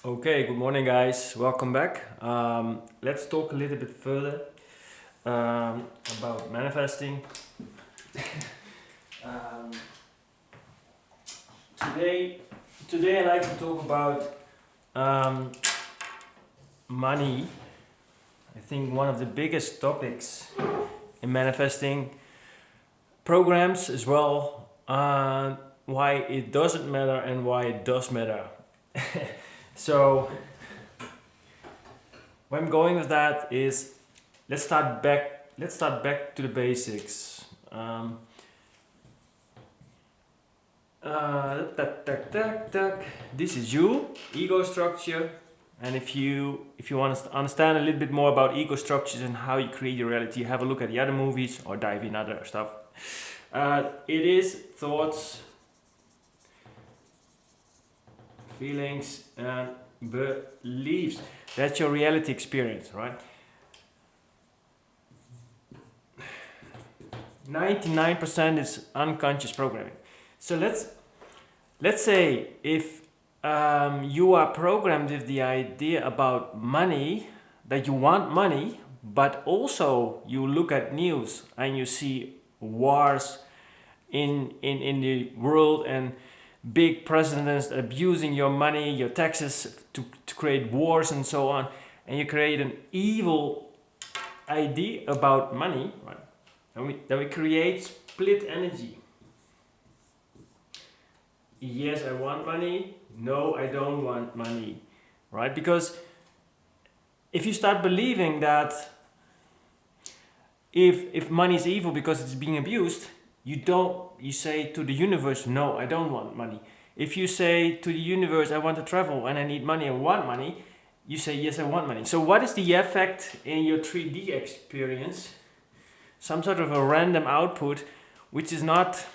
Okay, good morning, guys. Welcome back. Let's talk a little bit further about manifesting. Um, today, today, I like to talk about um, money. I think one of the biggest topics in manifesting programs as well. Why it doesn't matter and why it does matter. So, where I'm going with that is let's start back. Let's start back to the basics. Tuck, tuck, tuck, tuck. This is you, ego structure, and if you want to understand a little bit more about ego structures and how you create your reality, have a look at the other movies or dive in other stuff. It is thoughts, feelings, and beliefs. That's your reality experience, right? 99% is unconscious programming. So let's say if you are programmed with the idea about money, that you want money, but also you look at news and you see wars in the world and big presidents abusing your money, your taxes to create wars and so on, and you create an evil idea about money, right? And we create split energy. Yes, I want money. No, I don't want money. Right? Because if you start believing that if money is evil because it's being abused, you say to the universe, no, I don't want money. If you say to the universe, I want to travel and I need money, I want money, you say, yes, I want money. So what is the effect in your 3D experience? Some sort of a random output which is not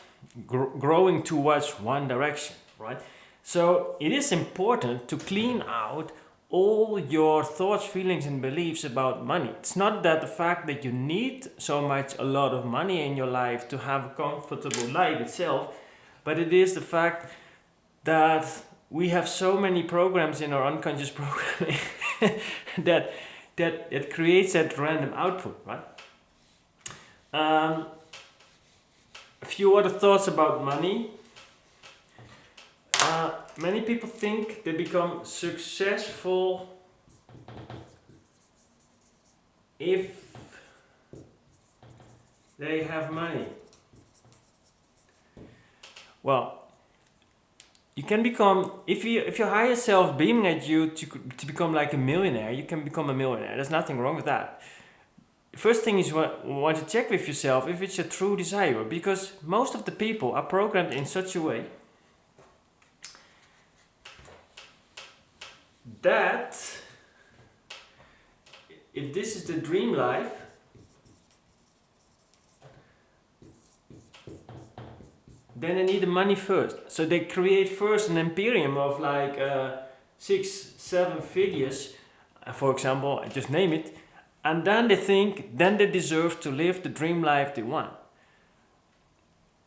growing towards one direction, right? So it is important to clean out all your thoughts, feelings, and beliefs about money. It's not that the fact that you need so much a lot of money in your life to have a comfortable life itself, but it is the fact that we have so many programs in our unconscious programming that that creates that random output, right? Um, a few other thoughts about money. Many people think they become successful if they have money. Well, you can become if your higher self beaming at you to become like a millionaire, you can become a millionaire. There's nothing wrong with that. First thing is you want to check with yourself if it's a true desire, because most of the people are programmed in such a way that if this is the dream life, then they need the money first. So they create first an imperium of like 6, 7 figures, for example, just name it, and then they think, then they deserve to live the dream life they want.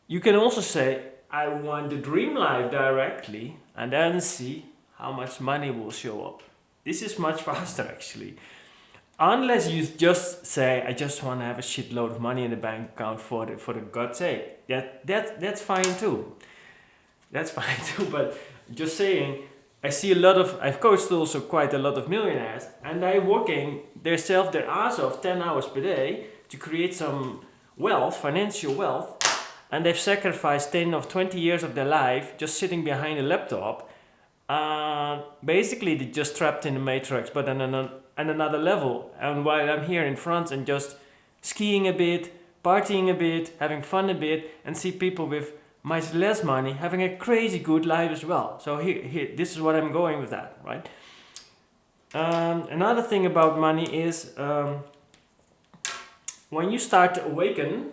You can also say, I want the dream life directly, and then see how much money will show up. This is much faster actually. Unless you just say, I just want to have a shitload of money in the bank account for the God's sake. That's fine too. That's fine too. But just saying, I see a lot of, I've coached also quite a lot of millionaires, and they're working themselves their ass off 10 hours per day to create some wealth, financial wealth, and they've sacrificed 10 or 20 years of their life just sitting behind a laptop. Basically, they're just trapped in the matrix, but on another level. And while I'm here in France and just skiing a bit, partying a bit, having fun a bit, and see people with much less money having a crazy good life as well. So here, this is what I'm going with that, right? Another thing about money is when you start to awaken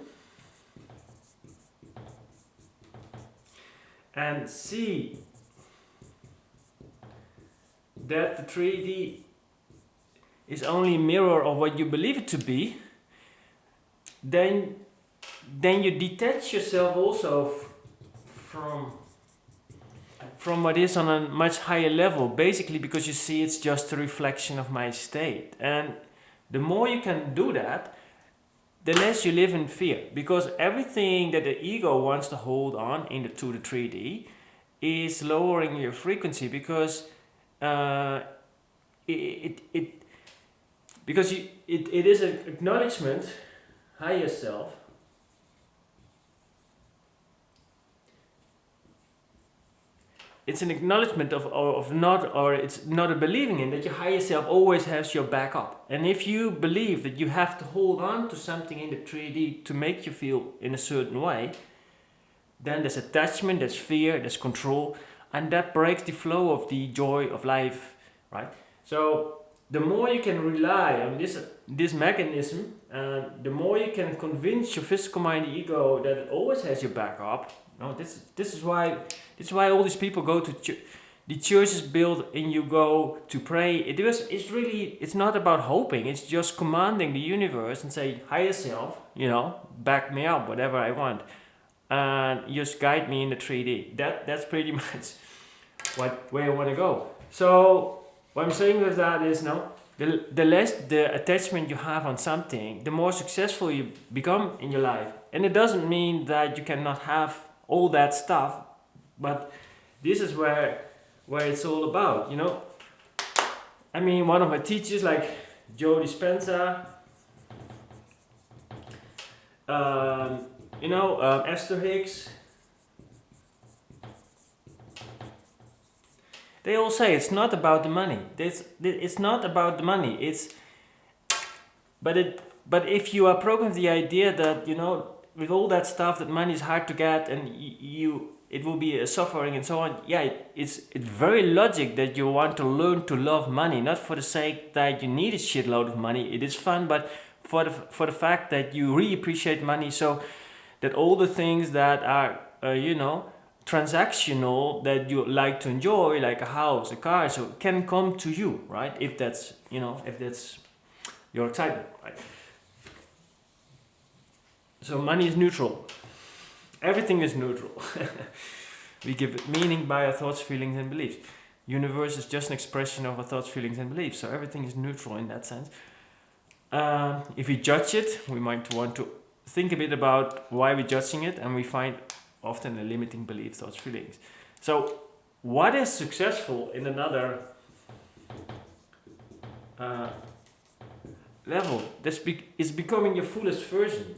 and see that the 3D is only a mirror of what you believe it to be, then you detach yourself also from from what is on a much higher level, basically because you see it's just a reflection of my state. And the more you can do that, the less you live in fear, because everything that the ego wants to hold on to the 3D is lowering your frequency, because uh, it because it is an acknowledgement, higher self. It's an acknowledgement of not, or it's not a believing in that your higher self always has your back up. And if you believe that you have to hold on to something in the 3D to make you feel in a certain way, then there's attachment, there's fear, there's control, and that breaks the flow of the joy of life, right? So the more you can rely on this mechanism, the more you can convince your physical mind, the ego, that it always has your back up. No, this is why all these people go to the church is built, and you go to pray. It's not about hoping. It's just commanding the universe and say, higher self, back me up, whatever I want, and just guide me in the 3D. That's pretty much where I want to go. So what I'm saying with that is, the less the attachment you have on something, the more successful you become in your life. And it doesn't mean that you cannot have all that stuff, but this is where it's all about, I mean, one of my teachers, like Joe Dispenza, Esther Hicks, they all say it's not about the money. It's not about the money. But if you are programmed the idea that, with all that stuff, that money is hard to get, and it will be a suffering and so on. Yeah, it's very logic that you want to learn to love money, not for the sake that you need a shitload of money. It is fun, but for the fact that you really appreciate money, so that all the things that are transactional, that you like to enjoy, like a house, a car, so can come to you, right? If that's your excitement, right? So money is neutral. Everything is neutral. We give it meaning by our thoughts, feelings, and beliefs. Universe is just an expression of our thoughts, feelings, and beliefs. So everything is neutral in that sense. If we judge it, we might want to think a bit about why we're judging it, and we find often a limiting belief, thoughts, feelings. So what is successful in another level? Is becoming your fullest version.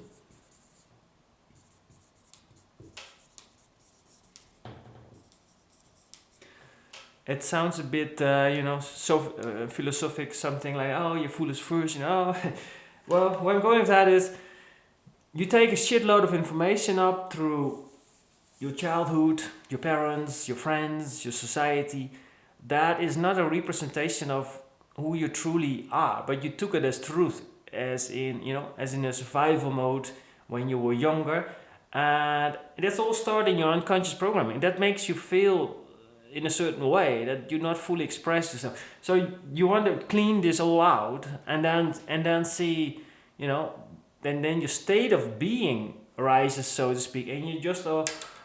It sounds a bit, so philosophic, something like, oh, your fullest version. Oh, well, where I'm going with that is, you take a shitload of information up through your childhood, your parents, your friends, your society. That is not a representation of who you truly are, but you took it as truth, as in a survival mode when you were younger. And that's all stored in your unconscious programming. That makes you feel in a certain way, that you not fully express yourself. So you want to clean this all out, and then see, then your state of being arises, so to speak, and you just are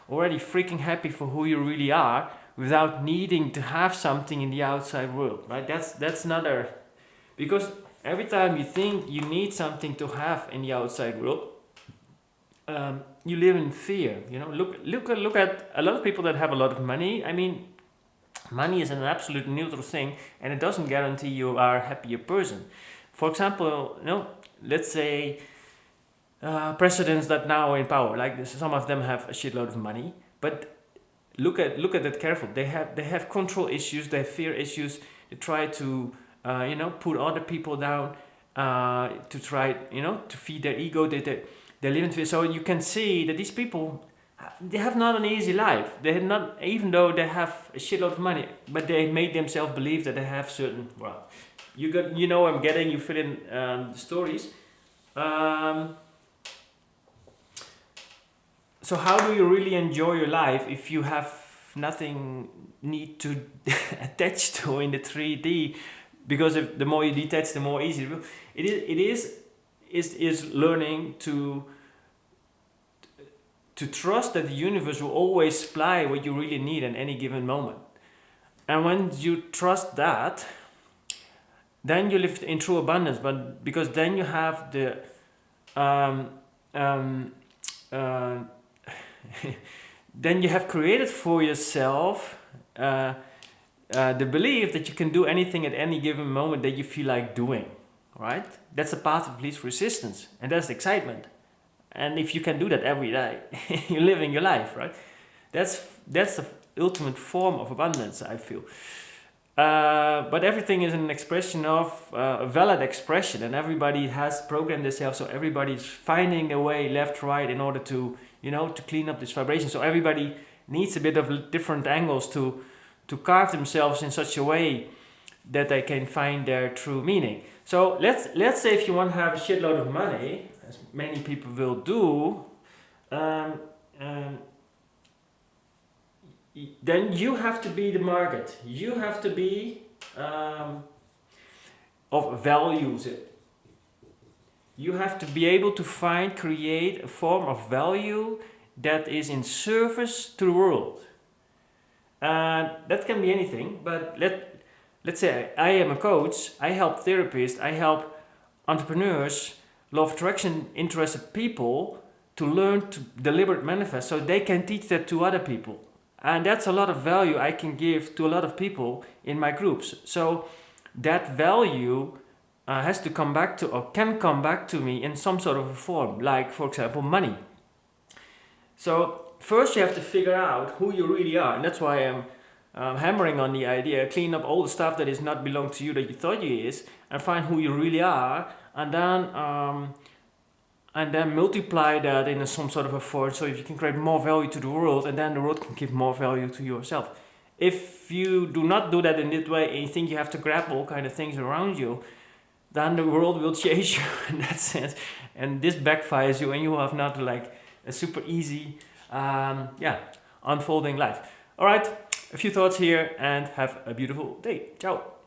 already freaking happy for who you really are, without needing to have something in the outside world, right? That's another, because every time you think you need something to have in the outside world, you live in fear. Look at a lot of people that have a lot of money. I mean, money is an absolute neutral thing, and it doesn't guarantee you are a happier person. For example, let's say presidents that now are in power, like this, some of them have a shitload of money, but look at it carefully. They have control issues, they have fear issues. They try to put other people down, to try to feed their ego. They live in fear. So you can see that these people, they have not an easy life. They have not, even though they have a shitload of money, but they made themselves believe that they have certain. Well, I'm getting, you fill in the stories. So how do you really enjoy your life if you have nothing need to attach to in the 3D? Because if the more you detach, the more easy it is learning to to trust that the universe will always supply what you really need at any given moment. And when you trust that, then you live in true abundance. But because then you have the then you have created for yourself the belief that you can do anything at any given moment that you feel like doing, right? That's the path of least resistance, and that's excitement. And if you can do that every day, you're living your life, right? That's the ultimate form of abundance, I feel. But everything is an expression of a valid expression, and everybody has programmed themselves, so everybody's finding a way left, right, in order to, to clean up this vibration. So everybody needs a bit of different angles to carve themselves in such a way that they can find their true meaning. So let's say if you want to have a shitload of money, as many people will do, then you have to be the market. You have to be of values. You have to be able to create a form of value that is in service to the world. And that can be anything, but let's say I am a coach, I help therapists, I help entrepreneurs, law of attraction interested people to learn to deliberate manifest so they can teach that to other people. And that's a lot of value I can give to a lot of people in my groups. So that value has to come back to, or can come back to me in some sort of a form, like, for example, money. So first you have to figure out who you really are. And that's why I'm hammering on the idea, clean up all the stuff that is not belong to you that you thought you is, and find who you really are, and then multiply that in some sort of a form, so if you can create more value to the world, and then the world can give more value to yourself. If you do not do that in this way, and you think you have to grab all kind of things around you, then the world will chase you in that sense, and this backfires you, and you have not like a super easy, unfolding life. All right, a few thoughts here, and have a beautiful day. Ciao.